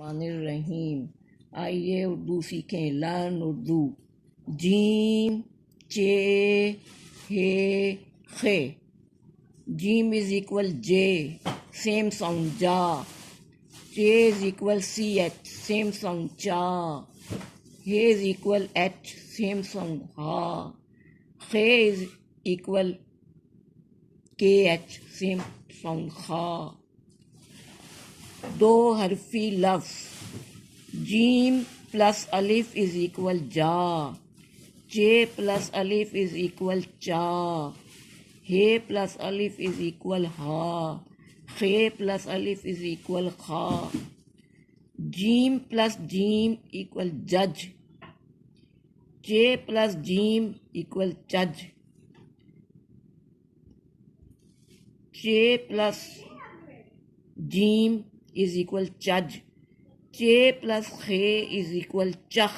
रहीम। आइए उर्दू सीखें, learn Urdu. Gym चे हे खे। जीम is equal J, same sound जा। चे is equal C H, same sound चा। हे is equal H, same sound हा। खे is equal K H, same sound खा। दो हरफी लफ्ज़। जीम प्लस अलिफ इज इक्वल जा। चे प्लस अलिफ इज इक्वल चा। हे प्लस अलिफ इज इक्वल हा। खे प्लस अलिफ इज इक्वल खा। जीम प्लस जीम इक्वल जज। चे प्लस जीम इक्वल चज। चे प्लस जीम इज इक्वल चज। चे प्लस खे इज इक्वल चख।